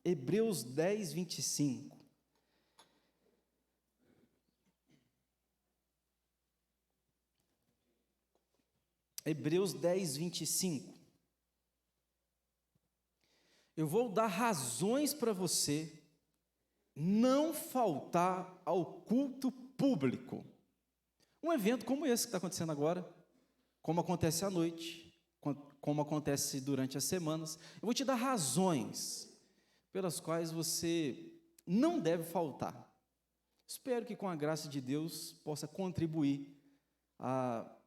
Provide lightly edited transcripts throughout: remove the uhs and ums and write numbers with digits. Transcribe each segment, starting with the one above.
Hebreus 10, 25. Hebreus 10, 25. Eu vou dar razões para você não faltar ao culto público. Um evento como esse que está acontecendo agora, como acontece à noite, como acontece durante as semanas. Eu vou te dar razões pelas quais você não deve faltar. Espero que com a graça de Deus possa contribuir para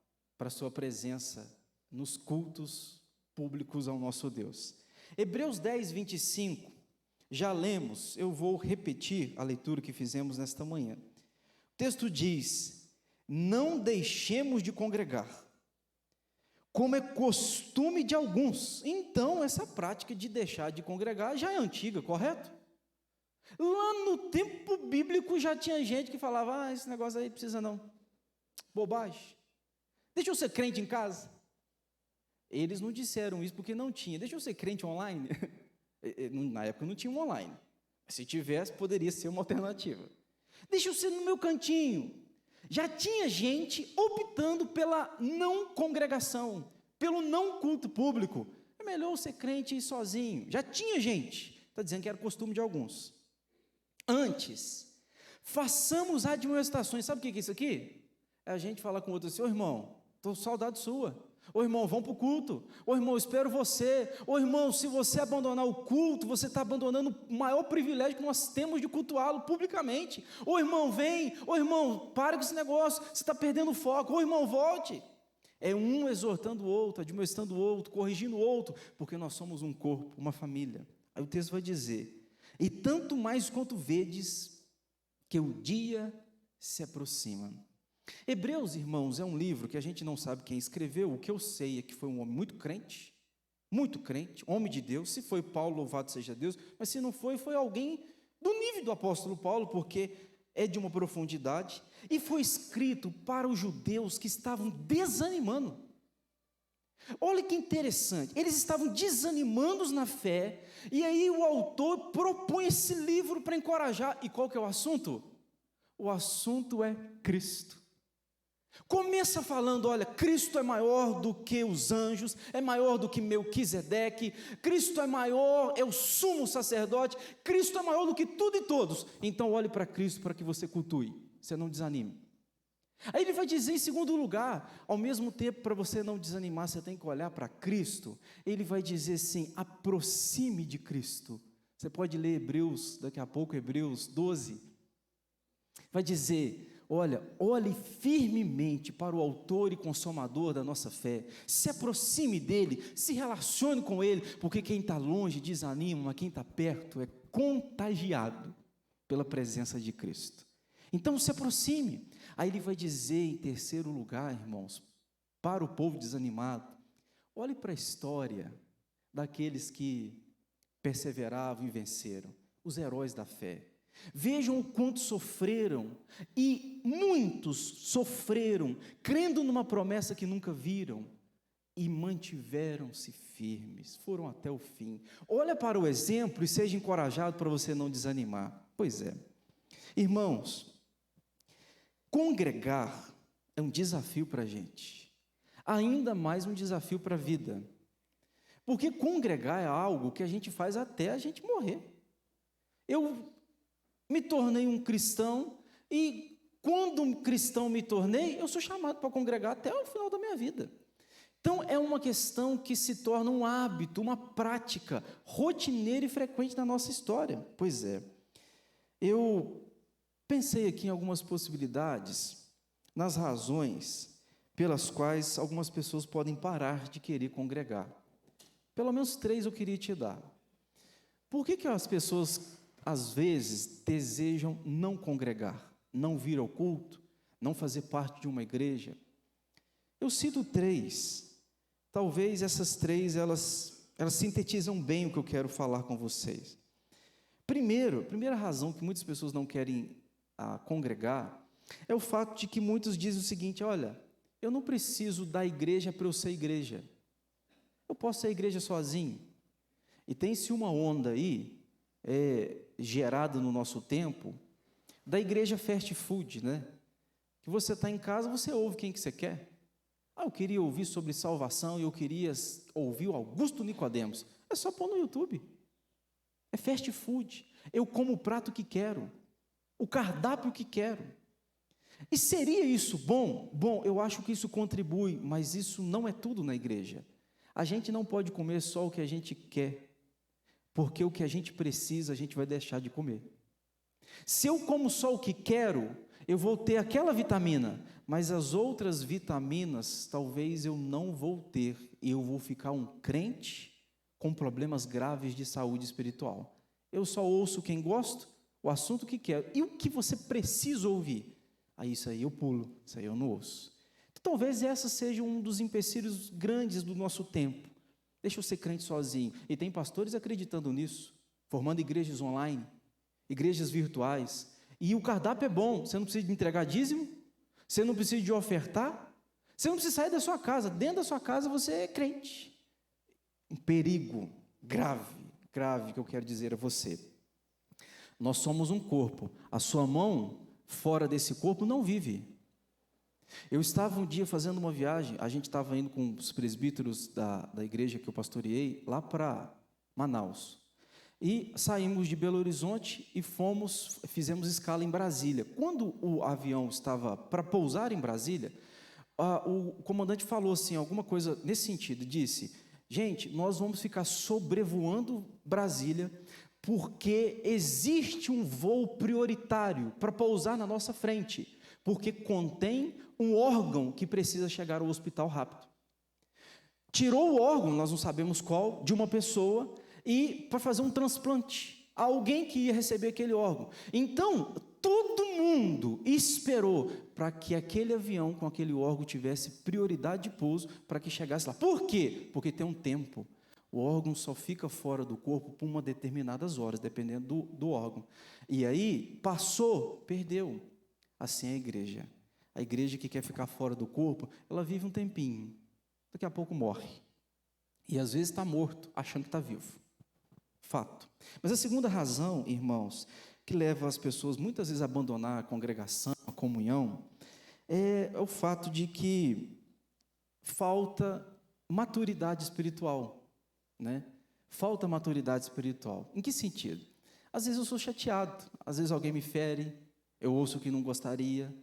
a sua presença nos cultos públicos ao nosso Deus. Hebreus 10, 25, já lemos, eu vou repetir a leitura que fizemos nesta manhã. O texto diz: não deixemos de congregar, como é costume de alguns. Então, essa prática de deixar de congregar já é antiga, correto? Lá no tempo bíblico já tinha gente que falava: esse negócio aí precisa não, bobagem. Deixa eu ser crente em casa. Eles não disseram isso porque não tinha. Deixa eu ser crente online. Na época não tinha um online. Se tivesse, poderia ser uma alternativa. Deixa eu ser no meu cantinho. Já tinha gente optando pela não congregação, pelo não culto público. É melhor eu ser crente e ir sozinho. Já tinha gente. Está dizendo que era costume de alguns. Antes, façamos admoestações. Sabe o que é isso aqui? É a gente falar com o outro assim: ô irmão, estou com saudade sua. Ô irmão, vamos para o culto. Ô irmão, espero você. Ô irmão, se você abandonar o culto, você está abandonando o maior privilégio que nós temos de cultuá-lo publicamente. Ô irmão, vem. Ô irmão, pare com esse negócio, você está perdendo o foco. Ô irmão, volte. É um exortando o outro, admoestando o outro, corrigindo o outro, porque nós somos um corpo, uma família. Aí o texto vai dizer: e tanto mais quanto vedes que o dia se aproxima. Hebreus, irmãos, é um livro que a gente não sabe quem escreveu. O que eu sei é que foi um homem muito crente, homem de Deus. Se foi Paulo, louvado seja Deus, mas se não foi, foi alguém do nível do apóstolo Paulo, porque é de uma profundidade, e foi escrito para os judeus que estavam desanimando. Olha que interessante, eles estavam desanimando na fé, e aí o autor propõe esse livro para encorajar. E qual que é o assunto? O assunto é Cristo. Começa falando: olha, Cristo é maior do que os anjos, é maior do que Melquisedeque, Cristo é maior, é o sumo sacerdote, Cristo é maior do que tudo e todos. Então olhe para Cristo para que você cultue, você não desanime. Aí ele vai dizer em segundo lugar, ao mesmo tempo, para você não desanimar, você tem que olhar para Cristo. Ele vai dizer assim: aproxime de Cristo. Você pode ler Hebreus, daqui a pouco, Hebreus 12. Vai dizer: olhe firmemente para o autor e consumador da nossa fé, se aproxime dele, se relacione com ele, porque quem está longe desanima, mas quem está perto é contagiado pela presença de Cristo. Então se aproxime. Aí ele vai dizer em terceiro lugar, irmãos, para o povo desanimado: olhe para a história daqueles que perseveravam e venceram, os heróis da fé. Vejam o quanto sofreram, e muitos sofreram, crendo numa promessa que nunca viram, e mantiveram-se firmes, foram até o fim. Olha para o exemplo e seja encorajado para você não desanimar. Pois é, irmãos, congregar é um desafio para a gente, ainda mais um desafio para a vida, porque congregar é algo que a gente faz até a gente morrer. Eu me tornei um cristão, e quando um cristão me tornei, eu sou chamado para congregar até o final da minha vida. Então é uma questão que se torna um hábito, uma prática rotineira e frequente na nossa história. Pois é, eu pensei aqui em algumas possibilidades, nas razões pelas quais algumas pessoas podem parar de querer congregar. Pelo menos 3 eu queria te dar. Por que as pessoas às vezes desejam não congregar, não vir ao culto, não fazer parte de uma igreja? Eu cito 3. Talvez essas 3 elas sintetizam bem o que eu quero falar com vocês. Primeira razão que muitas pessoas não querem congregar é o fato de que muitos dizem o seguinte: olha, eu não preciso da igreja para eu ser igreja, eu posso ser igreja sozinho. E tem-se uma onda aí, gerada no nosso tempo, da igreja fast food, né? Que você está em casa, você ouve quem que você quer. Eu queria ouvir sobre salvação e eu queria ouvir o Augusto Nicodemos. É só pôr no YouTube. É fast food. Eu como o prato que quero, o cardápio que quero. E seria isso bom? Bom, eu acho que isso contribui, mas isso não é tudo na igreja. A gente não pode comer só o que a gente quer, porque o que a gente precisa, a gente vai deixar de comer. Se eu como só o que quero, eu vou ter aquela vitamina, mas as outras vitaminas talvez eu não vou ter, e eu vou ficar um crente com problemas graves de saúde espiritual. Eu só ouço quem gosto, o assunto que quero, e o que você precisa ouvir. Isso aí eu pulo, isso aí eu não ouço. Então, talvez essa seja um dos empecilhos grandes do nosso tempo. Deixa eu ser crente sozinho. E tem pastores acreditando nisso, formando igrejas online, igrejas virtuais. E o cardápio é bom, você não precisa de entregar dízimo, você não precisa de ofertar, você não precisa sair da sua casa, dentro da sua casa você é crente. Um perigo grave que eu quero dizer a você. Nós somos um corpo, a sua mão fora desse corpo não vive. Eu estava um dia fazendo uma viagem, a gente estava indo com os presbíteros da igreja que eu pastoreei, lá para Manaus, e saímos de Belo Horizonte e fizemos escala em Brasília. Quando o avião estava para pousar em Brasília, o comandante falou assim, alguma coisa nesse sentido, disse: gente, nós vamos ficar sobrevoando Brasília, porque existe um voo prioritário para pousar na nossa frente, porque contém um órgão que precisa chegar ao hospital rápido. Tirou o órgão, nós não sabemos qual, de uma pessoa, e para fazer um transplante, alguém que ia receber aquele órgão. Então, todo mundo esperou para que aquele avião com aquele órgão tivesse prioridade de pouso para que chegasse lá. Por quê? Porque tem um tempo. O órgão só fica fora do corpo por uma determinadas horas, dependendo do órgão. E aí, passou, perdeu. Assim é a igreja. A igreja que quer ficar fora do corpo, ela vive um tempinho, daqui a pouco morre. E às vezes está morto, achando que está vivo. Fato. Mas a segunda razão, irmãos, que leva as pessoas muitas vezes a abandonar a congregação, a comunhão, é o fato de que falta maturidade espiritual. Né? Falta maturidade espiritual. Em que sentido? Às vezes eu sou chateado, às vezes alguém me fere, eu ouço o que não gostaria,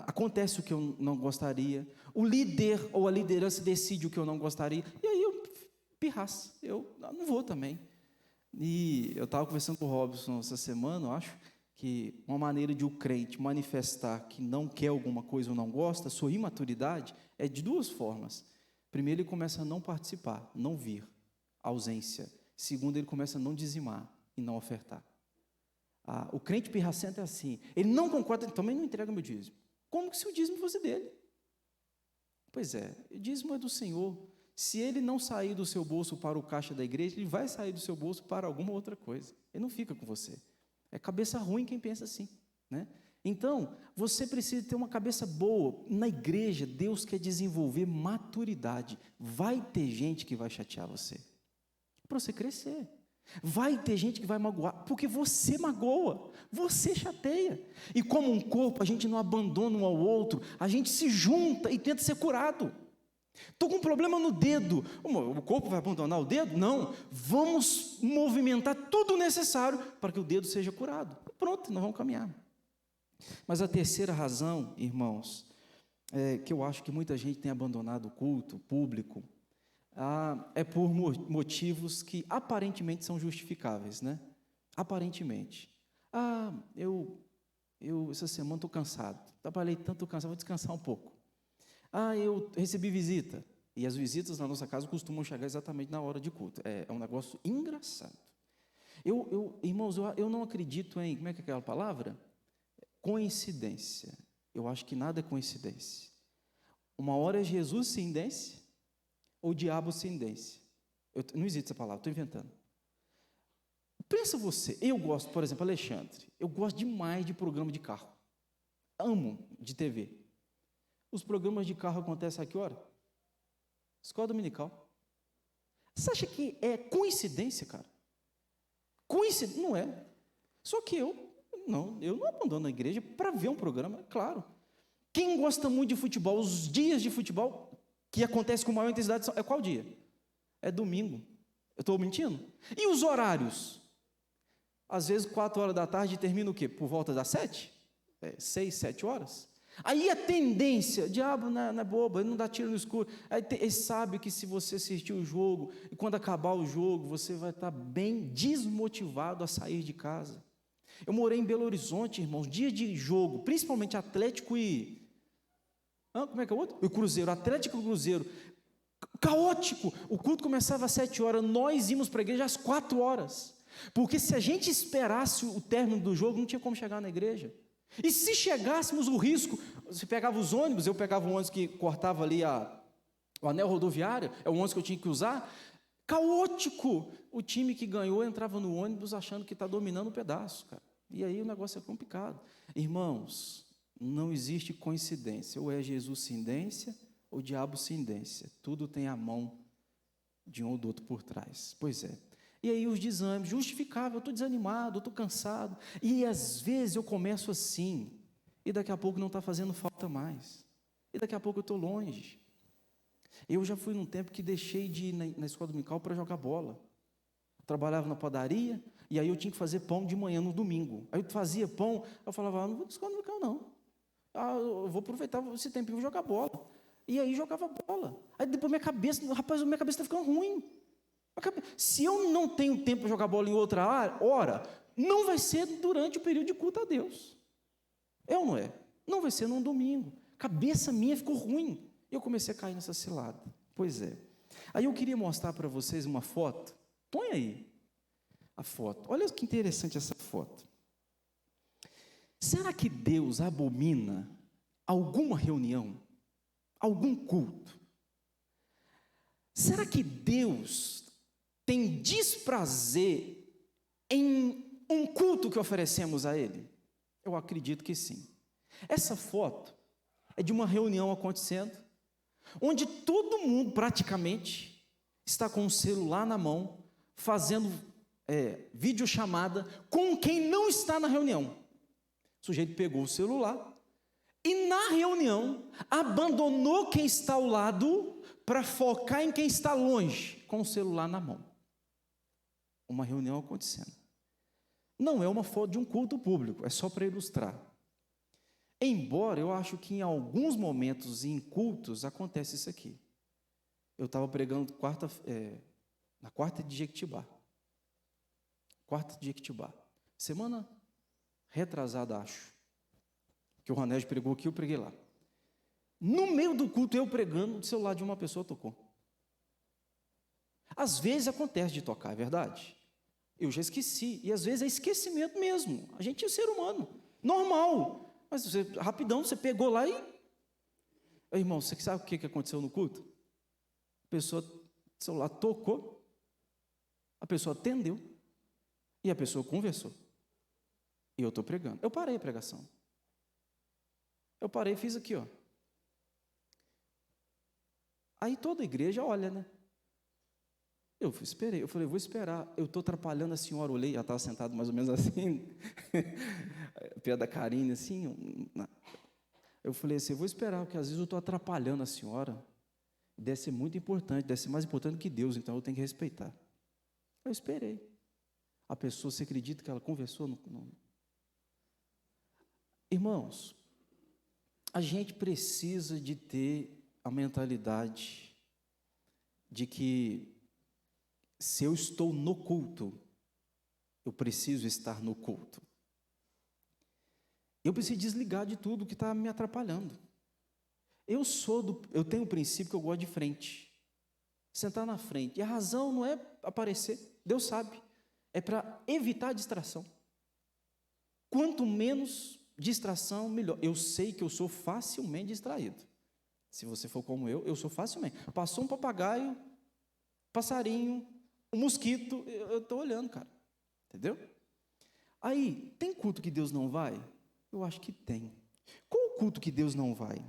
acontece o que eu não gostaria, o líder ou a liderança decide o que eu não gostaria, e aí eu pirraço, eu não vou também. E eu estava conversando com o Robson essa semana, eu acho, que uma maneira de o crente manifestar que não quer alguma coisa ou não gosta, sua imaturidade, é de duas formas. Primeiro, ele começa a não participar, não vir. Ausência. Segundo, ele começa a não dizimar e não ofertar. O crente pirracento é assim, ele não concorda, também não entrega meu dízimo. Como que se o dízimo fosse dele? Pois é, o dízimo é do Senhor. Se ele não sair do seu bolso para o caixa da igreja, ele vai sair do seu bolso para alguma outra coisa. Ele não fica com você. É cabeça ruim quem pensa assim, né? Então, você precisa ter uma cabeça boa. Na igreja, Deus quer desenvolver maturidade. Vai ter gente que vai chatear você, para você crescer. Vai ter gente que vai magoar, porque você magoa, você chateia. E como um corpo, a gente não abandona um ao outro, a gente se junta e tenta ser curado. Estou com um problema no dedo, o corpo vai abandonar o dedo? Não, vamos movimentar tudo o necessário para que o dedo seja curado. Pronto, nós vamos caminhar. Mas a terceira razão, irmãos, que eu acho que muita gente tem abandonado o culto público, é por motivos que aparentemente são justificáveis, né? Aparentemente. Eu essa semana estou cansado, trabalhei tanto, estou cansado, vou descansar um pouco. Eu recebi visita, e as visitas na nossa casa costumam chegar exatamente na hora de culto. É um negócio engraçado. Irmãos, eu não acredito em, como é que é aquela palavra? Coincidência. Eu acho que nada é coincidência. Uma hora é Jesus ciência, ou diabo ciência. Não existe essa palavra, estou inventando. Pensa você, eu gosto, por exemplo, Alexandre, eu gosto demais de programa de carro. Amo de TV. Os programas de carro acontecem a que hora? Escola dominical. Você acha que é coincidência, cara? coincidência? Não é. Só que eu não abandono a igreja para ver um programa, é claro. Quem gosta muito de futebol, os dias de futebol que acontece com maior intensidade, é qual dia? É domingo. Eu estou mentindo? E os horários? Às vezes 4 horas da tarde termina o quê? Por volta das 7? 6, 7 horas? Aí a tendência, o diabo não é bobo, ele não dá tiro no escuro. Ele sabe que se você assistir o jogo, e quando acabar o jogo, você vai estar bem desmotivado a sair de casa. Eu morei em Belo Horizonte, irmãos, dia de jogo, principalmente Atlético e... como é que é o outro? O Cruzeiro, Atlético e Cruzeiro. Caótico. O culto começava às 7 horas, nós íamos para a igreja às 4 horas. Porque se a gente esperasse o término do jogo, não tinha como chegar na igreja. E se chegássemos, o risco, você pegava os ônibus, eu pegava um ônibus que cortava ali o anel rodoviário, é o ônibus que eu tinha que usar, caótico. O time que ganhou entrava no ônibus achando que está dominando o pedaço, cara. E aí o negócio é complicado. Irmãos, não existe coincidência, ou é Jesus cindência, ou diabo cindência. Tudo tem a mão de um ou do outro por trás. Pois é. E aí os desânimos, justificável, eu estou desanimado, eu estou cansado, e às vezes eu começo assim, e daqui a pouco não está fazendo falta mais, e daqui a pouco eu estou longe. Eu já fui num tempo que deixei de ir na escola dominical para jogar bola. Eu trabalhava na padaria, e aí eu tinha que fazer pão de manhã no domingo. Aí eu fazia pão, eu falava, não vou na escola dominical não, eu vou aproveitar esse tempo e vou jogar bola. E aí jogava bola. Aí depois minha cabeça está ficando ruim. Se eu não tenho tempo para jogar bola em outra hora, não vai ser durante o período de culto a Deus. É ou não é? Não vai ser num domingo. Cabeça minha ficou ruim. E eu comecei a cair nessa cilada. Pois é. Aí eu queria mostrar para vocês uma foto. Põe aí a foto. Olha que interessante essa foto. Será que Deus abomina alguma reunião? Algum culto? Será que Deus tem desprazer em um culto que oferecemos a Ele? Eu acredito que sim. Essa foto é de uma reunião acontecendo, onde todo mundo praticamente está com o celular na mão, fazendo videochamada com quem não está na reunião. O sujeito pegou o celular e na reunião abandonou quem está ao lado para focar em quem está longe, com o celular na mão. Uma reunião acontecendo. Não é uma foto de um culto público, é só para ilustrar. Embora eu acho que em alguns momentos em cultos acontece isso aqui. Eu estava pregando na quarta de Jequitibá. Semana retrasada, acho. Que o Ranésio pregou aqui, eu preguei lá. No meio do culto, eu pregando, o celular de uma pessoa tocou. Às vezes acontece de tocar, é verdade? Eu já esqueci, e às vezes é esquecimento mesmo. A gente é ser humano, normal. Mas rapidão, você pegou lá e... Irmão, você sabe o que aconteceu no culto? A pessoa, o celular tocou, a pessoa atendeu, e a pessoa conversou. E eu estou pregando. Eu parei a pregação. Eu parei e fiz aqui, ó. Aí toda a igreja olha, né? Eu esperei, eu falei, vou esperar, eu estou atrapalhando a senhora, olhei, ela estava sentada mais ou menos assim, perto da Karine, assim, eu falei assim, eu vou esperar, porque às vezes eu estou atrapalhando a senhora, deve ser muito importante, deve ser mais importante que Deus, então eu tenho que respeitar. Eu esperei. A pessoa, você acredita que ela conversou? Irmãos, a gente precisa de ter a mentalidade de que se eu estou no culto, eu preciso estar no culto. Eu preciso desligar de tudo que está me atrapalhando. Eu tenho um princípio que eu gosto de frente. Sentar na frente. E a razão não é aparecer, Deus sabe. É para evitar a distração. Quanto menos distração, melhor. Eu sei que eu sou facilmente distraído. Se você for como eu sou facilmente. Passou um papagaio, passarinho, um mosquito, eu estou olhando, cara. Entendeu? Aí, tem culto que Deus não vai? Eu acho que tem. Qual o culto que Deus não vai?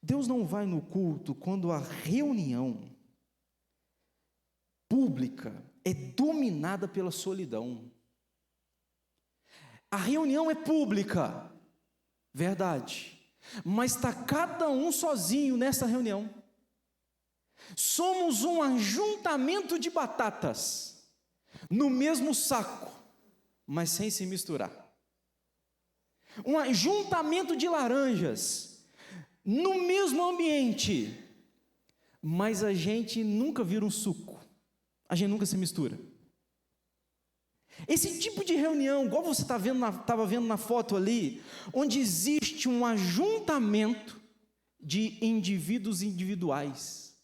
Deus não vai no culto quando a reunião pública é dominada pela solidão. A reunião é pública, verdade, mas está cada um sozinho nessa reunião. Somos um ajuntamento de batatas, no mesmo saco, mas sem se misturar. Um ajuntamento de laranjas, no mesmo ambiente, mas a gente nunca vira um suco, a gente nunca se mistura. Esse tipo de reunião, igual você estava vendo na foto ali, onde existe um ajuntamento de indivíduos individuais.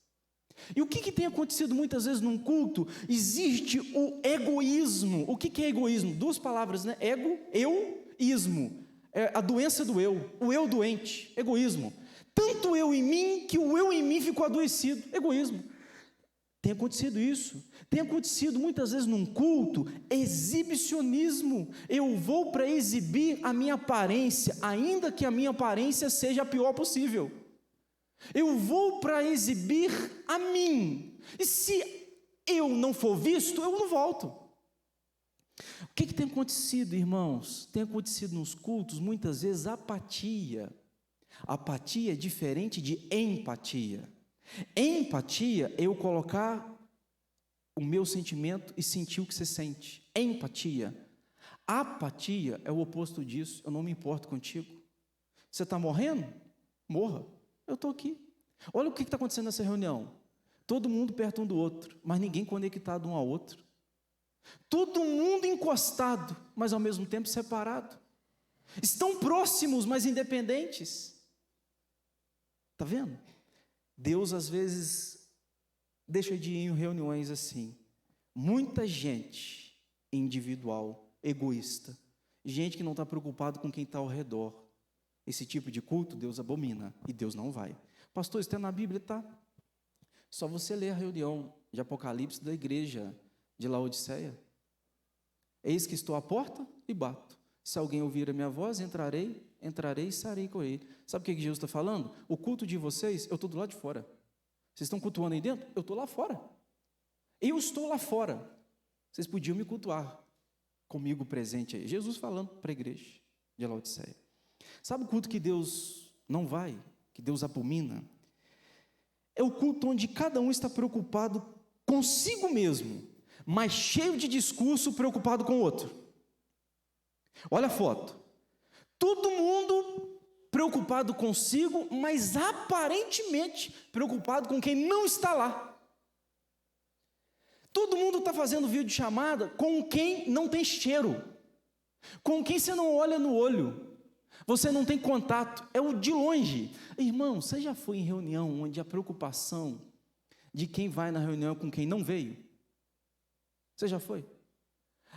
E o que tem acontecido muitas vezes num culto? Existe o egoísmo. O que é egoísmo? Duas palavras, né? Ego, eu, ismo. É a doença do eu, o eu doente, egoísmo. Tanto eu em mim, que o eu em mim ficou adoecido, egoísmo. Tem acontecido isso. Tem acontecido muitas vezes num culto, exibicionismo. Eu vou para exibir a minha aparência, ainda que a minha aparência seja a pior possível. Eu vou para exibir a mim. E se eu não for visto, eu não volto. O que tem acontecido, irmãos? Tem acontecido nos cultos, muitas vezes, apatia. Apatia é diferente de empatia. Empatia é eu colocar o meu sentimento e sentir o que você sente. Empatia. Apatia é o oposto disso. Eu não me importo contigo. Você está morrendo? Morra. Eu estou aqui. Olha o que está acontecendo nessa reunião. Todo mundo perto um do outro, mas ninguém conectado um ao outro. Todo mundo encostado, mas ao mesmo tempo separado. Estão próximos, mas independentes. Está vendo? Deus às vezes deixa de ir em reuniões assim. Muita gente individual, egoísta. Gente que não está preocupado com quem está ao redor. Esse tipo de culto Deus abomina e Deus não vai. Pastor, isso está na Bíblia? Está. Só você ler a reunião de Apocalipse da igreja de Laodiceia. Eis que estou à porta e bato. Se alguém ouvir a minha voz, entrarei e sairei com ele. Sabe o que Jesus está falando? O culto de vocês, eu estou do lado de fora. Vocês estão cultuando aí dentro? Eu estou lá fora. Eu estou lá fora. Vocês podiam me cultuar comigo presente aí. Jesus falando para a igreja de Laodiceia. Sabe o culto que Deus não vai, que Deus abomina? É o culto onde cada um está preocupado consigo mesmo, mas cheio de discurso, preocupado com o outro. Olha a foto. Todo mundo preocupado consigo, mas aparentemente preocupado com quem não está lá. Todo mundo está fazendo videochamada com quem não tem cheiro, com quem você não olha no olho, você não tem contato, é o de longe. Irmão, você já foi em reunião onde a preocupação de quem vai na reunião com quem não veio? Você já foi?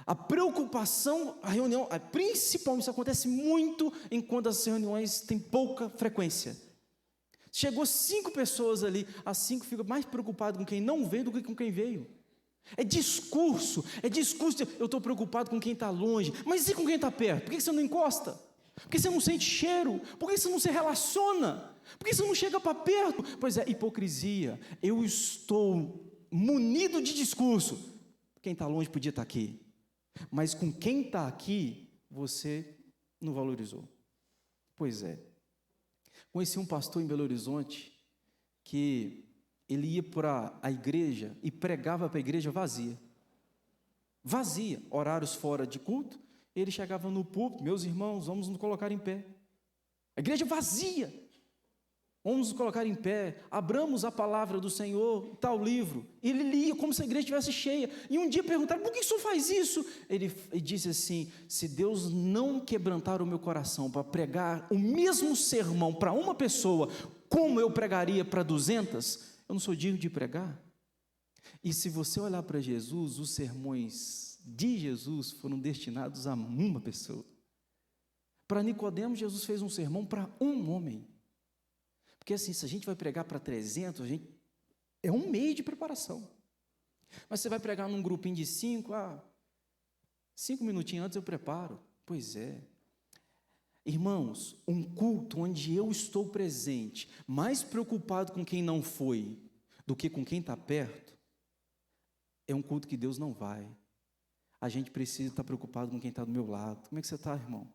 A preocupação, a reunião, principalmente isso acontece muito enquanto as reuniões têm pouca frequência. Chegou 5 pessoas ali, as 5 ficam mais preocupadas com quem não veio do que com quem veio. É discurso, eu estou preocupado com quem está longe, mas e com quem está perto? Por que você não encosta? Por que você não sente cheiro? Por que você não se relaciona? Por que você não chega para perto? Pois é, hipocrisia. Eu estou munido de discurso. Quem está longe podia estar aqui, mas com quem está aqui, você não valorizou. Pois é. Conheci um pastor em Belo Horizonte, que ele ia para a igreja e pregava para a igreja vazia. Vazia, horários fora de culto, ele chegava no púlpito, meus irmãos, vamos nos colocar em pé. A igreja vazia. Vamos nos colocar em pé, abramos a palavra do Senhor, tal livro. Ele lia como se a igreja estivesse cheia. E um dia perguntaram, por que o senhor faz isso? Ele disse assim, se Deus não quebrantar o meu coração para pregar o mesmo sermão para uma pessoa, como eu pregaria para 200, eu não sou digno de pregar. E se você olhar para Jesus, os sermões de Jesus foram destinados a uma pessoa. Para Nicodemos, Jesus fez um sermão para um homem. Porque assim, se a gente vai pregar para 300, é um mês de preparação. Mas você vai pregar num grupinho de 5, 5 minutinhos antes eu preparo. Pois é. Irmãos, um culto onde eu estou presente, mais preocupado com quem não foi, do que com quem está perto, é um culto que Deus não vai. A gente precisa estar preocupado com quem está do meu lado. Como é que você está, irmão?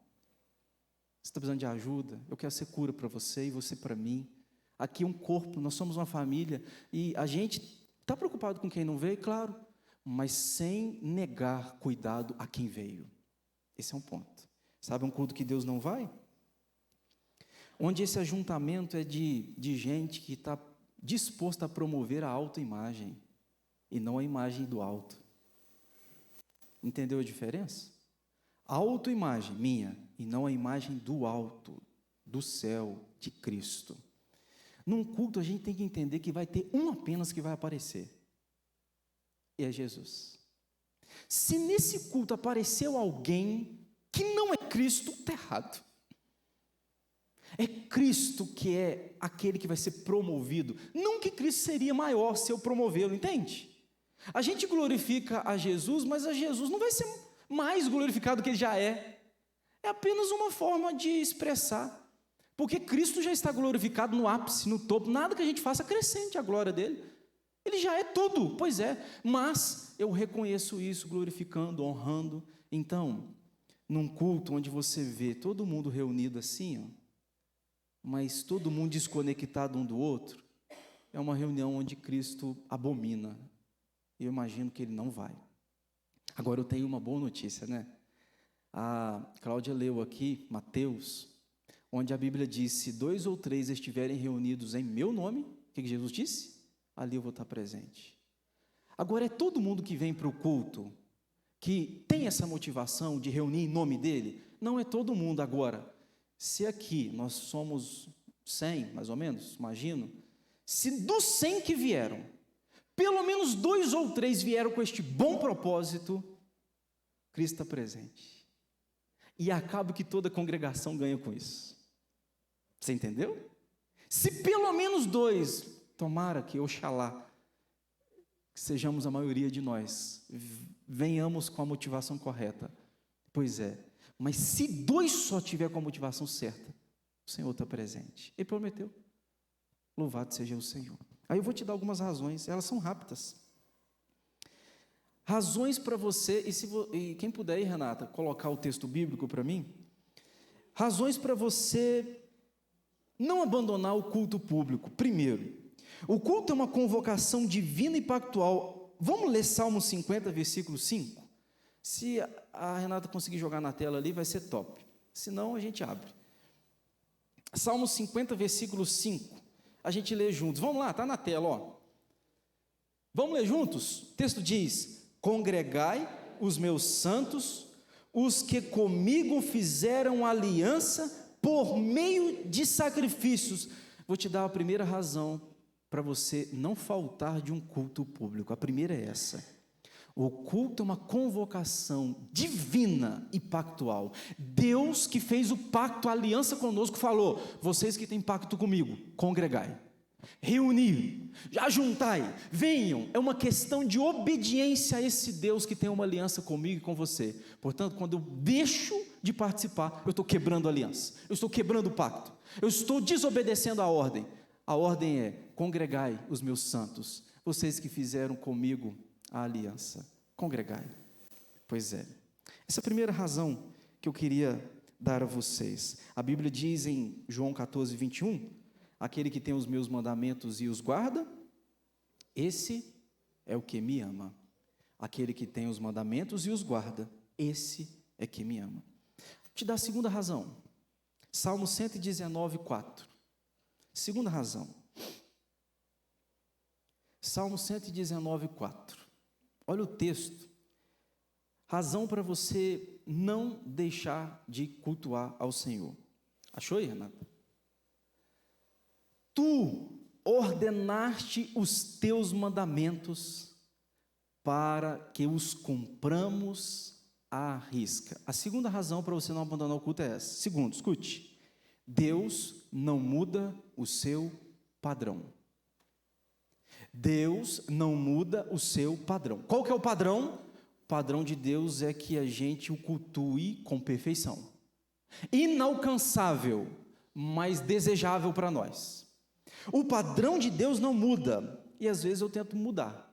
Você está precisando de ajuda? Eu quero ser cura para você e você para mim. Aqui é um corpo, nós somos uma família, e a gente está preocupado com quem não veio, claro, mas sem negar cuidado a quem veio. Esse é um ponto. Sabe um culto que Deus não vai? Onde esse ajuntamento é de gente que está disposta a promover a autoimagem e não a imagem do alto. Entendeu a diferença? A autoimagem minha e não a imagem do alto, do céu, de Cristo. Num culto a gente tem que entender que vai ter um apenas que vai aparecer. E é Jesus. Se nesse culto apareceu alguém que não é Cristo, está errado. É Cristo que é aquele que vai ser promovido. Não que Cristo seria maior se eu promovê-lo, entende? A gente glorifica a Jesus, mas a Jesus não vai ser mais glorificado do que ele já é. É apenas uma forma de expressar. Porque Cristo já está glorificado no ápice, no topo. Nada que a gente faça acrescente a glória dele. Ele já é tudo, pois é. Mas eu reconheço isso, glorificando, honrando. Então, num culto onde você vê todo mundo reunido assim, ó, mas todo mundo desconectado um do outro, é uma reunião onde Cristo abomina. Eu imagino que ele não vai. Agora eu tenho uma boa notícia, né? A Cláudia leu aqui, Mateus, onde a Bíblia diz, se 2 ou 3 estiverem reunidos em meu nome, o que Jesus disse? Ali eu vou estar presente. Agora é todo mundo que vem para o culto, que tem essa motivação de reunir em nome dele? Não é todo mundo. Agora, se aqui nós somos 100, mais ou menos, imagino, se dos 100 que vieram, pelo menos 2 ou 3 vieram com este bom propósito, Cristo está presente. E acaba que toda a congregação ganha com isso. Você entendeu? Se pelo menos 2, tomara que, oxalá, que sejamos a maioria de nós, venhamos com a motivação correta. Pois é, mas se 2 só tiver com a motivação certa, o Senhor está presente. Ele prometeu. Louvado seja o Senhor. Aí eu vou te dar algumas razões, elas são rápidas. Razões para você, e quem puder aí, Renata, colocar o texto bíblico para mim. Razões para você não abandonar o culto público. Primeiro, o culto é uma convocação divina e pactual. Vamos ler Salmo 50, versículo 5? Se a Renata conseguir jogar na tela ali, vai ser top. Senão, a gente abre. Salmo 50, versículo 5. A gente lê juntos. Vamos lá, está na tela, ó. Vamos ler juntos? O texto diz, congregai os meus santos, os que comigo fizeram aliança por meio de sacrifícios. Vou te dar a primeira razão para você não faltar de um culto público. A primeira é essa. O culto é uma convocação divina e pactual. Deus que fez o pacto, a aliança conosco, falou, vocês que têm pacto comigo, congregai, reunir, ajuntai, venham. É uma questão de obediência a esse Deus que tem uma aliança comigo e com você. Portanto, quando eu deixo de participar, eu estou quebrando a aliança, eu estou quebrando o pacto, eu estou desobedecendo a ordem. A ordem é, congregai os meus santos, vocês que fizeram comigo a aliança, congregai. Pois é, essa é a primeira razão que eu queria dar a vocês. A Bíblia diz em João 14, 21, aquele que tem os meus mandamentos e os guarda, esse é o que me ama. Aquele que tem os mandamentos e os guarda, esse é que me ama. Vou te dar a segunda razão, Salmo 119, 4. Segunda razão, Salmo 119, 4. Olha o texto. Razão para você não deixar de cultuar ao Senhor. Achou aí, Renata? Tu ordenaste os teus mandamentos para que os cumpramos à risca. A segunda razão para você não abandonar o culto é essa. Segundo, escute. Deus não muda o seu padrão. Deus não muda o seu padrão. Qual que é o padrão? O padrão de Deus é que a gente o cultue com perfeição. Inalcançável, mas desejável para nós. O padrão de Deus não muda. E às vezes eu tento mudar.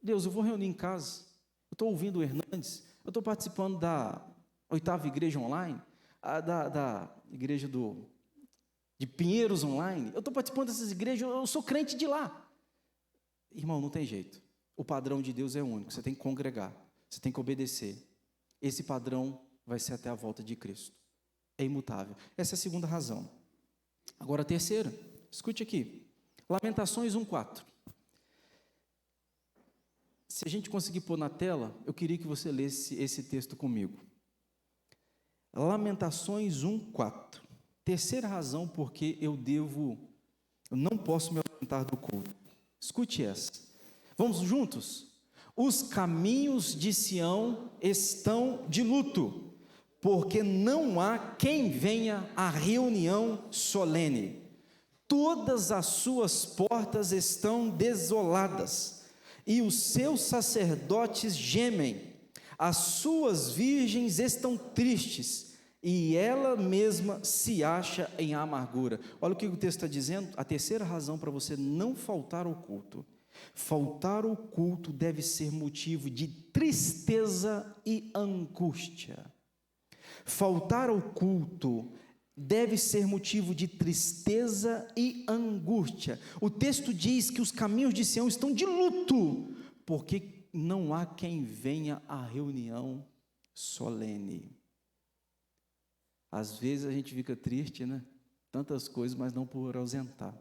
Deus, eu vou reunir em casa, eu estou ouvindo o Hernandes, eu estou participando da 8ª igreja online, da igreja de Pinheiros online, eu estou participando dessas igrejas, eu sou crente de lá. Irmão, não tem jeito, o padrão de Deus é único, você tem que congregar, você tem que obedecer, esse padrão vai ser até a volta de Cristo, é imutável. Essa é a segunda razão. Agora a terceira, escute aqui, Lamentações 1:4. Se a gente conseguir pôr na tela, eu queria que você lesse esse texto comigo. Lamentações 1:4. Terceira razão porque eu não posso me ausentar do culto. Escute essa. Vamos juntos? Os caminhos de Sião estão de luto, porque não há quem venha à reunião solene. Todas as suas portas estão desoladas, e os seus sacerdotes gemem. As suas virgens estão tristes, e ela mesma se acha em amargura. Olha o que o texto está dizendo, a terceira razão para você não faltar ao culto. Faltar ao culto deve ser motivo de tristeza e angústia. Faltar ao culto deve ser motivo de tristeza e angústia. O texto diz que os caminhos de Sião estão de luto, porque não há quem venha à reunião solene. Às vezes a gente fica triste, né? Tantas coisas, mas não por ausentar.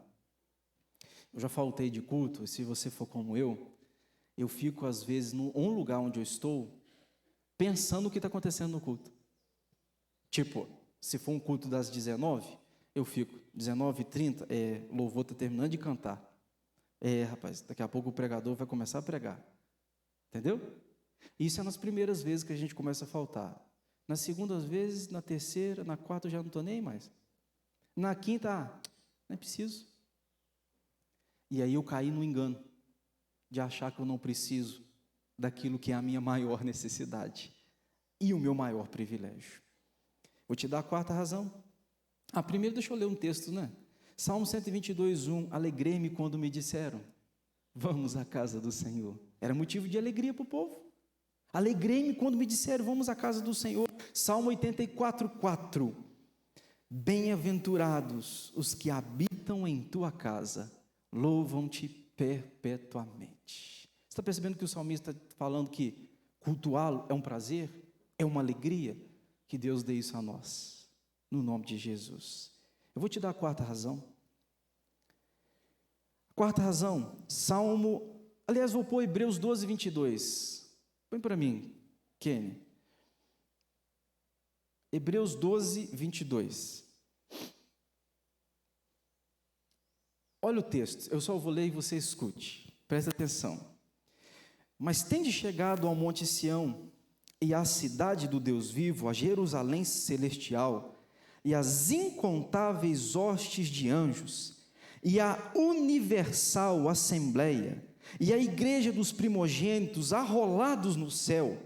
Eu já faltei de culto, e se você for como eu fico às vezes num lugar onde eu estou, pensando o que está acontecendo no culto. Tipo, se for um culto das 19, eu fico 19h30, louvor está terminando de cantar. Rapaz, daqui a pouco o pregador vai começar a pregar. Entendeu? Isso é nas primeiras vezes que a gente começa a faltar. Nas segundas vezes, na terceira, na quarta eu já não estou nem mais. Na quinta, não é preciso. E aí eu caí no engano de achar que eu não preciso daquilo que é a minha maior necessidade e o meu maior privilégio. Vou te dar a quarta razão. Primeiro deixa eu ler um texto, né? Salmo 122:1, alegrei-me quando me disseram, vamos à casa do Senhor. Era motivo de alegria para o povo. Alegrei-me quando me disseram, vamos à casa do Senhor. Salmo 84:4, bem-aventurados os que habitam em tua casa, louvam-te perpetuamente. Você está percebendo que o salmista está falando que cultuá-lo é um prazer, é uma alegria? Que Deus dê isso a nós, no nome de Jesus. Eu vou te dar a quarta razão. Quarta razão, vou pôr Hebreus 12:22. Põe para mim, Kenny. Hebreus 12:22. Olha o texto, eu só vou ler e você escute, presta atenção. Mas tende chegado ao monte Sião, e à cidade do Deus vivo, a Jerusalém celestial, e às incontáveis hostes de anjos, e à universal assembleia, e à igreja dos primogênitos arrolados no céu,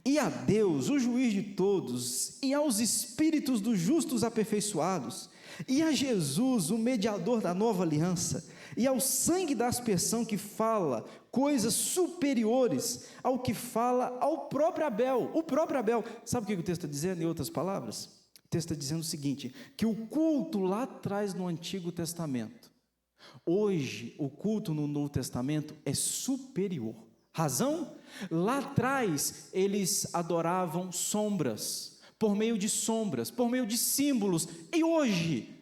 e a Deus, o juiz de todos, e aos espíritos dos justos aperfeiçoados, e a Jesus, o mediador da nova aliança, e ao sangue da aspersão que fala coisas superiores ao que fala ao próprio Abel. O próprio Abel, sabe o que o texto está dizendo em outras palavras? O texto está dizendo o seguinte, que o culto lá atrás no Antigo Testamento, hoje o culto no Novo Testamento é superior. Razão? Lá atrás eles adoravam sombras, por meio de símbolos, e hoje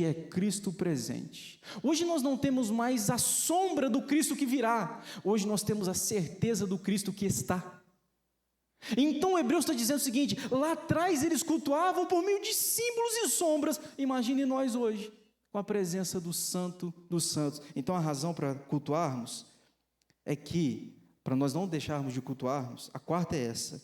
é Cristo presente. Hoje nós não temos mais a sombra do Cristo que virá, hoje nós temos a certeza do Cristo que está. Então o Hebreus está dizendo o seguinte, lá atrás eles cultuavam por meio de símbolos e sombras, imagine nós hoje, com a presença do Santo dos Santos. Então a razão para cultuarmos é que, para nós não deixarmos de cultuarmos, a quarta é essa,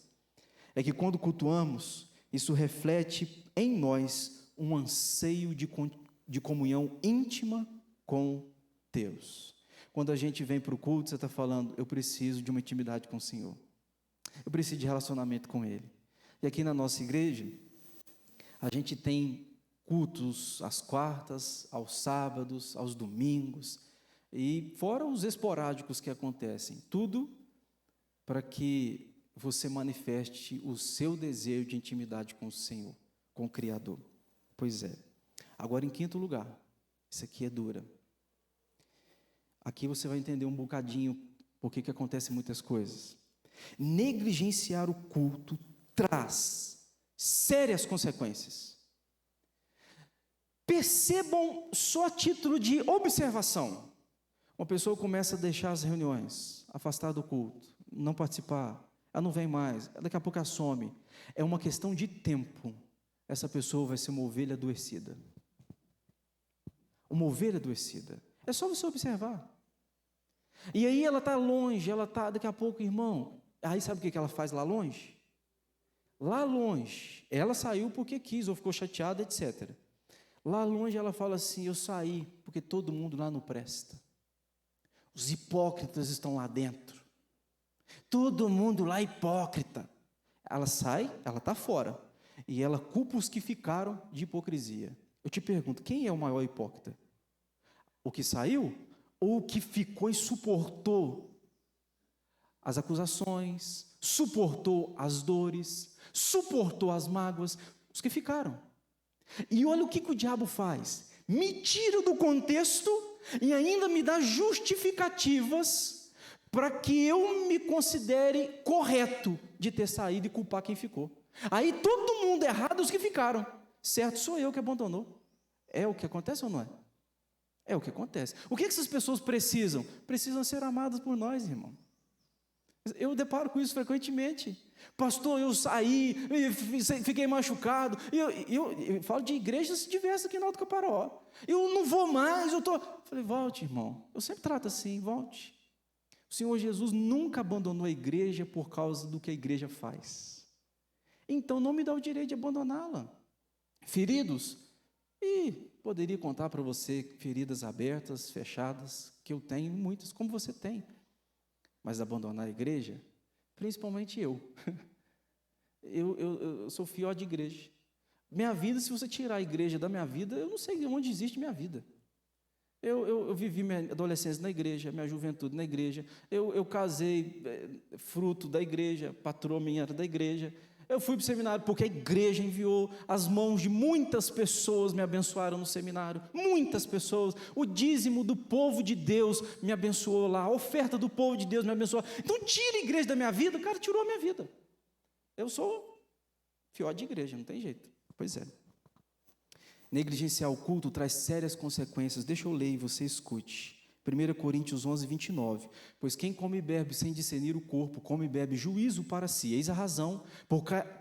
é que quando cultuamos, isso reflete em nós um anseio de comunhão íntima com Deus. Quando a gente vem para o culto, você está falando, eu preciso de uma intimidade com o Senhor, eu preciso de relacionamento com Ele. E aqui na nossa igreja, a gente tem cultos às quartas, aos sábados, aos domingos, E fora os esporádicos que acontecem, tudo para que você manifeste o seu desejo de intimidade com o Senhor, com o Criador. Pois é. Agora, em quinto lugar, isso aqui é dura. Aqui você vai entender um bocadinho por que acontecem muitas coisas. Negligenciar o culto traz sérias consequências. Percebam só a título de observação. Uma pessoa começa a deixar as reuniões, afastar do culto, não participar, ela não vem mais, daqui a pouco ela some. É uma questão de tempo. Essa pessoa vai ser uma ovelha adoecida. Uma ovelha adoecida. É só você observar. E aí ela está longe, ela está, daqui a pouco, irmão, aí sabe o que ela faz lá longe? Lá longe, ela saiu porque quis, ou ficou chateada, etc. Lá longe ela fala assim, eu saí porque todo mundo lá não presta. Os hipócritas estão lá dentro. Todo mundo lá é hipócrita. Ela sai, ela está fora. E ela culpa os que ficaram de hipocrisia. Eu te pergunto, quem é o maior hipócrita? O que saiu? Ou o que ficou e suportou as acusações, suportou as dores, suportou as mágoas? Os que ficaram. E olha o que o diabo faz. Me tira do contexto e ainda me dá justificativas para que eu me considere correto de ter saído e culpar quem ficou. Aí todo mundo errado, os que ficaram. Certo, sou eu que abandonou. É o que acontece ou não é? É o que acontece. O que essas pessoas precisam? Precisam ser amadas por nós, irmão. Eu deparo com isso frequentemente. Pastor, eu saí, fiquei machucado. Eu falo de igrejas diversas aqui no Alto Caparaó. Eu não vou mais, Falei, volte, irmão. Eu sempre trato assim, volte. O Senhor Jesus nunca abandonou a igreja por causa do que a igreja faz. Então não me dá o direito de abandoná-la. Feridos? Poderia contar para você feridas abertas, fechadas, que eu tenho muitas, como você tem. Mas abandonar a igreja, principalmente eu. Eu sou fiel de igreja. Minha vida, se você tirar a igreja da minha vida, eu não sei onde existe minha vida. Eu vivi minha adolescência na igreja, minha juventude na igreja. Eu casei fruto da igreja, patroa minha era da igreja. Eu fui para o seminário porque a igreja enviou, as mãos de muitas pessoas me abençoaram no seminário, muitas pessoas, o dízimo do povo de Deus me abençoou lá, a oferta do povo de Deus me abençoou. Então tira a igreja da minha vida, o cara tirou a minha vida. Eu sou fiel de igreja, não tem jeito. Pois é. Negligenciar o culto traz sérias consequências. Deixa eu ler e você escute. 1 Coríntios 11, 29. Pois quem come e bebe sem discernir o corpo, come e bebe juízo para si. Eis a razão,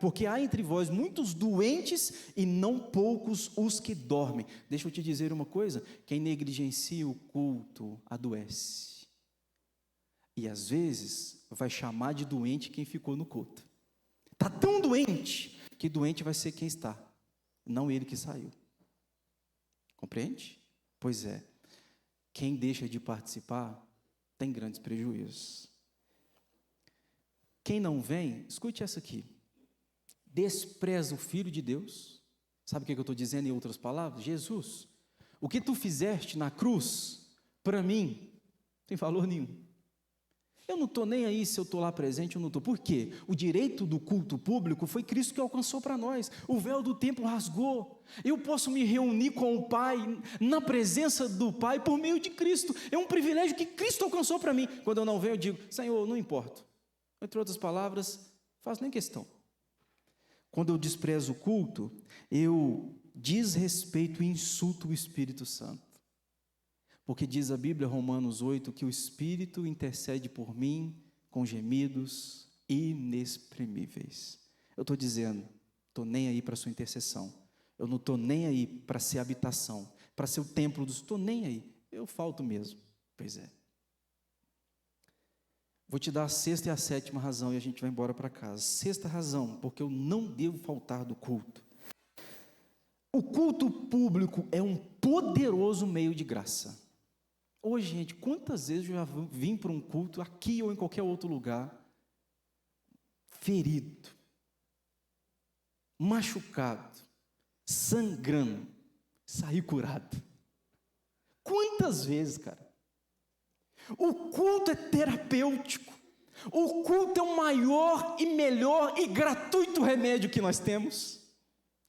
porque há entre vós muitos doentes e não poucos os que dormem. Deixa eu te dizer uma coisa, quem negligencia o culto adoece. E às vezes vai chamar de doente quem ficou no culto. Está tão doente, que doente vai ser quem está, não ele que saiu. Compreende? Pois é. Quem deixa de participar tem grandes prejuízos. Quem não vem, escute essa aqui. Despreza o Filho de Deus. Sabe o que eu estou dizendo em outras palavras? Jesus, o que tu fizeste na cruz, para mim, não tem valor nenhum. Eu não estou nem aí se eu estou lá presente ou não estou. Por quê? O direito do culto público foi Cristo que alcançou para nós. O véu do templo rasgou. Eu posso me reunir com o Pai, na presença do Pai, por meio de Cristo. É um privilégio que Cristo alcançou para mim. Quando eu não venho, eu digo, Senhor, não importo. Entre outras palavras, faço nem questão. Quando eu desprezo o culto, eu desrespeito e insulto o Espírito Santo. Porque diz a Bíblia, Romanos 8, que o Espírito intercede por mim com gemidos inexprimíveis. Eu estou dizendo, estou nem aí para a sua intercessão. Eu não estou nem aí para ser habitação, para ser o templo dos... Estou nem aí, eu falto mesmo. Pois é. Vou te dar a sexta e a sétima razão e a gente vai embora para casa. Sexta razão, porque eu não devo faltar do culto. O culto público é um poderoso meio de graça. Hoje, gente, quantas vezes eu já vim para um culto, aqui ou em qualquer outro lugar, ferido, machucado, sangrando, saí curado. Quantas vezes, cara? O culto é terapêutico. O culto é o maior e melhor e gratuito remédio que nós temos.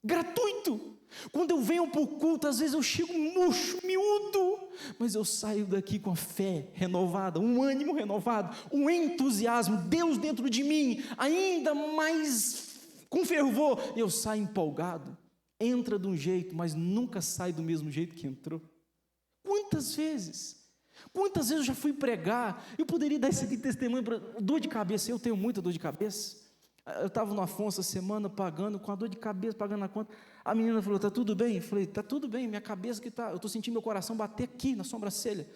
Gratuito. Quando eu venho para o culto, às vezes eu chego murcho, miúdo, mas eu saio daqui com a fé renovada, um ânimo renovado, um entusiasmo, Deus dentro de mim, ainda mais com fervor, eu saio empolgado. Entra de um jeito, mas nunca sai do mesmo jeito que entrou. Quantas vezes eu já fui pregar, eu poderia dar esse aqui testemunho, dor de cabeça, eu tenho muita dor de cabeça. Eu estava no Afonso essa semana pagando, com a dor de cabeça, pagando a conta. A menina falou, está tudo bem? Eu falei, está tudo bem, minha cabeça que está, eu estou sentindo meu coração bater aqui na sobrancelha.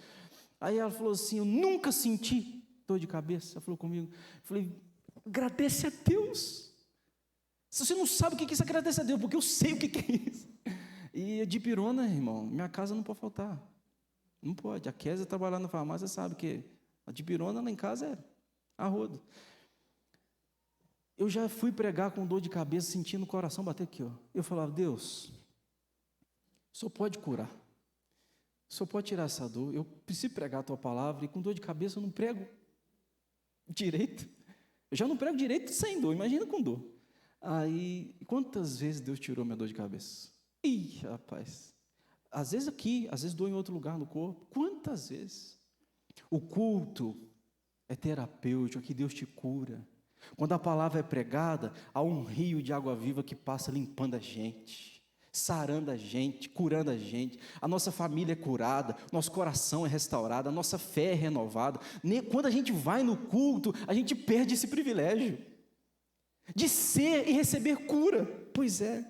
Aí ela falou assim, eu nunca senti dor de cabeça. Ela falou comigo, eu falei, agradece a Deus. Se você não sabe o que é isso, agradece a Deus, porque eu sei o que é isso. E de pirona, irmão, minha casa não pode faltar. Não pode. A Kézia trabalhar na farmácia, sabe que a de pirona lá em casa é a rodo. Eu já fui pregar com dor de cabeça, sentindo o coração bater aqui, ó. Eu falava, Deus, o Senhor pode curar, o Senhor pode tirar essa dor, eu preciso pregar a tua palavra, e com dor de cabeça eu não prego direito, eu já não prego direito sem dor, imagina com dor. Aí, quantas vezes Deus tirou minha dor de cabeça? Ih, rapaz, às vezes aqui, às vezes dor em outro lugar no corpo, quantas vezes? O culto é terapêutico, aqui Deus te cura. Quando a palavra é pregada, há um rio de água viva que passa limpando a gente, sarando a gente, curando a gente. A nossa família é curada, nosso coração é restaurado, a nossa fé é renovada. Quando a gente vai no culto, a gente perde esse privilégio de ser e receber cura. Pois é,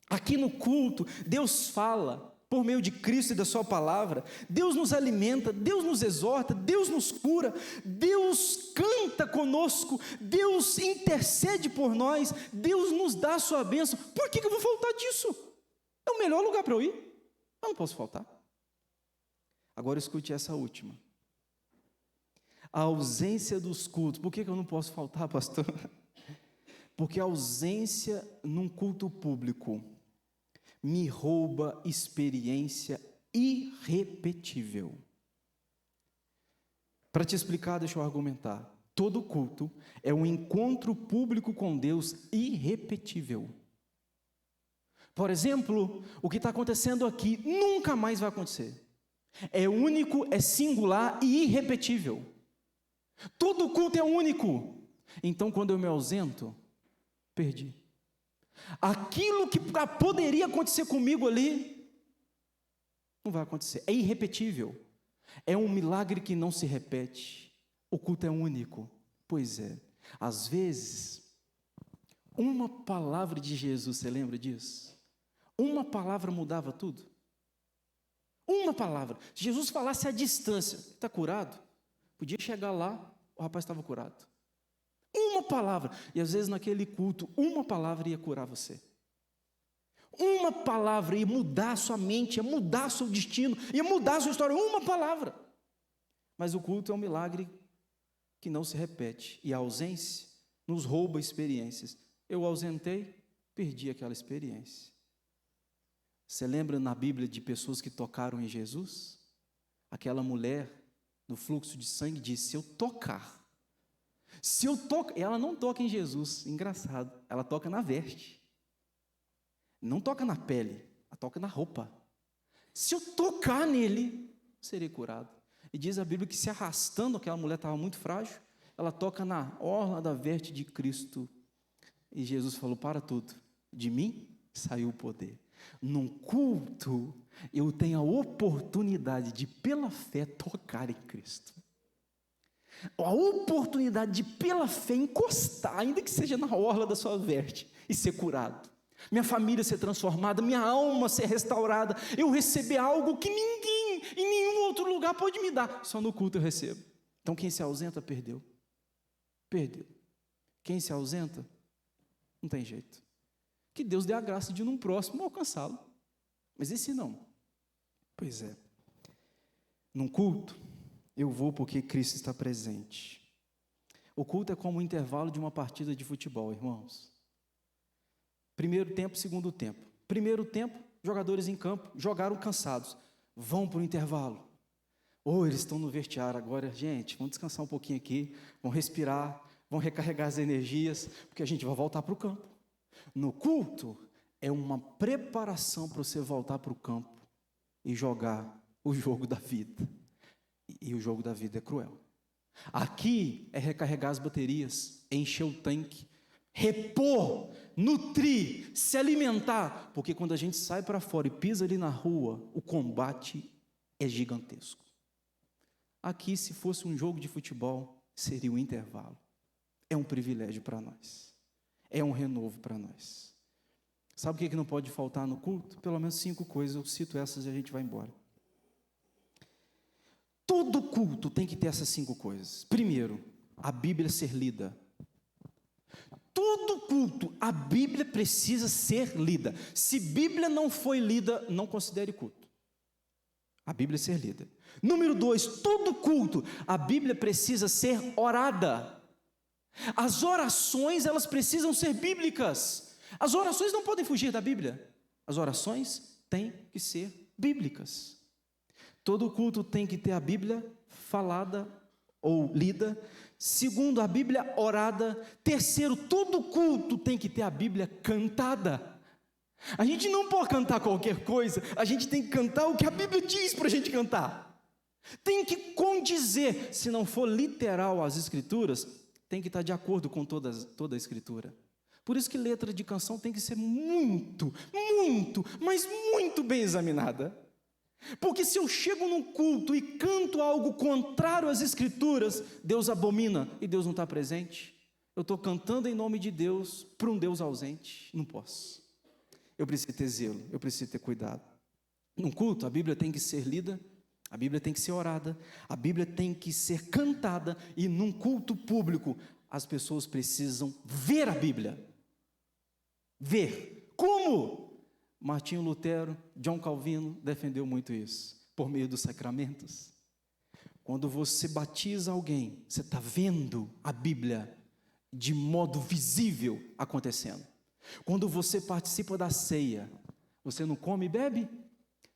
aqui no culto, Deus fala por meio de Cristo e da sua palavra, Deus nos alimenta, Deus nos exorta, Deus nos cura, Deus canta conosco, Deus intercede por nós, Deus nos dá a sua bênção. Por que eu vou faltar disso? É o melhor lugar para eu ir, eu não posso faltar. Agora escute essa última. A ausência dos cultos. Por que eu não posso faltar, pastor? Porque a ausência num culto público me rouba experiência irrepetível. Para te explicar, deixa eu argumentar. Todo culto é um encontro público com Deus irrepetível. Por exemplo, o que está acontecendo aqui nunca mais vai acontecer. É único, é singular e irrepetível. Todo culto é único. Então, quando eu me ausento, perdi. Aquilo que poderia acontecer comigo ali, não vai acontecer, é irrepetível, é um milagre que não se repete, o culto é único. Pois é, às vezes, uma palavra de Jesus, você lembra disso? Uma palavra mudava tudo, uma palavra, se Jesus falasse à distância, está curado? Podia chegar lá, o rapaz estava curado. Uma palavra, e às vezes naquele culto, uma palavra ia curar você. Uma palavra ia mudar a sua mente, ia mudar seu destino, ia mudar a sua história, uma palavra. Mas o culto é um milagre que não se repete, e a ausência nos rouba experiências. Eu ausentei, perdi aquela experiência. Você lembra na Bíblia de pessoas que tocaram em Jesus? Aquela mulher no fluxo de sangue disse, se eu tocar, ela não toca em Jesus, engraçado, ela toca na veste, não toca na pele, ela toca na roupa. Se eu tocar nele, serei curado. E diz a Bíblia que se arrastando, aquela mulher estava muito frágil, ela toca na orla da veste de Cristo, e Jesus falou, para tudo, de mim saiu o poder. Num culto, eu tenho a oportunidade de, pela fé, tocar em Cristo. A oportunidade de, pela fé, encostar, ainda que seja na orla da sua veste, e ser curado. Minha família ser transformada, minha alma ser restaurada, eu receber algo que ninguém, em nenhum outro lugar pode me dar, só no culto eu recebo. Então quem se ausenta, perdeu. Perdeu. Quem se ausenta, não tem jeito. Que Deus dê a graça de num próximo alcançá-lo. Mas esse não. Pois é. Num culto, eu vou porque Cristo está presente. O culto é como o intervalo de uma partida de futebol, irmãos. Primeiro tempo, segundo tempo. Primeiro tempo, jogadores em campo, jogaram cansados. Vão para o intervalo. Ou eles estão no vestiário agora, gente, vamos descansar um pouquinho aqui, vamos respirar, vamos recarregar as energias, porque a gente vai voltar para o campo. No culto, é uma preparação para você voltar para o campo e jogar o jogo da vida. E o jogo da vida é cruel. Aqui é recarregar as baterias, encher o tanque, repor, nutrir, se alimentar, porque quando a gente sai para fora e pisa ali na rua, o combate é gigantesco. Aqui, se fosse um jogo de futebol, seria um intervalo. É um privilégio para nós. É um renovo para nós. Sabe o que não pode faltar no culto? Pelo menos 5 coisas, eu cito essas e a gente vai embora. Todo culto tem que ter essas 5 coisas. Primeiro, a Bíblia ser lida. Todo culto, a Bíblia precisa ser lida. Se Bíblia não foi lida, não considere culto. A Bíblia ser lida. Número 2, todo culto, a Bíblia precisa ser orada. As orações, elas precisam ser bíblicas. As orações não podem fugir da Bíblia. As orações têm que ser bíblicas. Todo culto tem que ter a Bíblia falada ou lida. Segundo, a Bíblia orada. Terceiro, todo culto tem que ter a Bíblia cantada. A gente não pode cantar qualquer coisa, a gente tem que cantar o que a Bíblia diz para a gente cantar. Tem que condizer, se não for literal as Escrituras, tem que estar de acordo com toda a Escritura. Por isso que letra de canção tem que ser muito, mas muito bem examinada. Porque se eu chego num culto e canto algo contrário às Escrituras, Deus abomina e Deus não está presente. Eu estou cantando em nome de Deus para um Deus ausente. Não posso. Eu preciso ter zelo, eu preciso ter cuidado. Num culto, a Bíblia tem que ser lida, a Bíblia tem que ser orada, a Bíblia tem que ser cantada, e num culto público, as pessoas precisam ver a Bíblia. Ver. Como? Martinho Lutero, John Calvino defendeu muito isso, por meio dos sacramentos. Quando você batiza alguém, você está vendo a Bíblia de modo visível acontecendo. Quando você participa da ceia, você não come e bebe,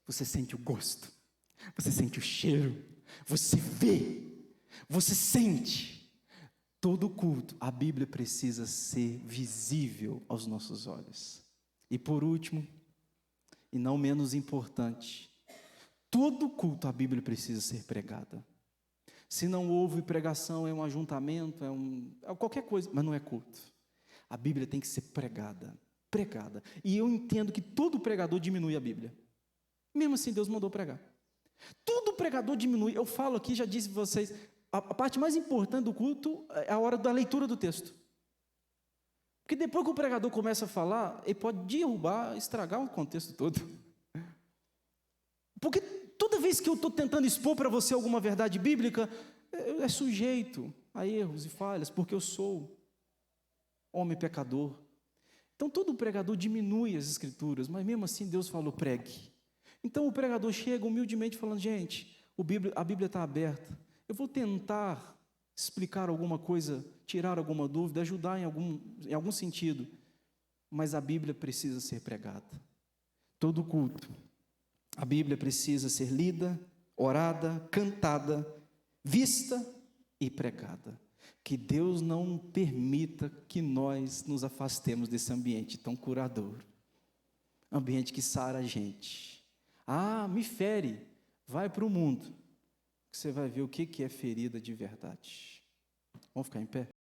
você sente o gosto, você sente o cheiro, você vê, você sente. Todo culto, a Bíblia precisa ser visível aos nossos olhos. E por último, e não menos importante, todo culto a Bíblia precisa ser pregada. Se não houve pregação, é um ajuntamento, é qualquer coisa, mas não é culto. A Bíblia tem que ser pregada. E eu entendo que todo pregador diminui a Bíblia. Mesmo assim, Deus mandou pregar. Todo pregador diminui. Eu falo aqui, já disse para vocês, a parte mais importante do culto é a hora da leitura do texto. Porque depois que o pregador começa a falar, ele pode derrubar, estragar o contexto todo. Porque toda vez que eu estou tentando expor para você alguma verdade bíblica, é sujeito a erros e falhas, porque eu sou homem pecador. Então todo pregador diminui as Escrituras, mas mesmo assim Deus falou, pregue. Então o pregador chega humildemente falando, gente, a Bíblia está aberta, eu vou tentar explicar alguma coisa, tirar alguma dúvida, ajudar em algum sentido, mas a Bíblia precisa ser pregada. Todo culto, a Bíblia precisa ser lida, orada, cantada, vista e pregada. Que Deus não permita que nós nos afastemos desse ambiente tão curador. Ambiente que sara a gente. Me fere. Vai para o mundo, que você vai ver o que é ferida de verdade. Vamos ficar em pé?